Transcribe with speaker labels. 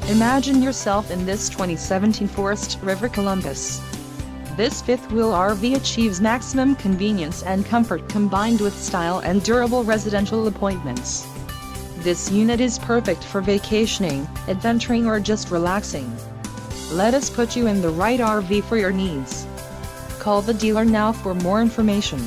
Speaker 1: Imagine yourself in this 2017 Forest River Columbus. This fifth-wheel RV achieves maximum convenience and comfort combined with style and durable residential appointments. This unit is perfect for vacationing, adventuring or just relaxing. Let us put you in the right RV for your needs. Call the dealer now for more information.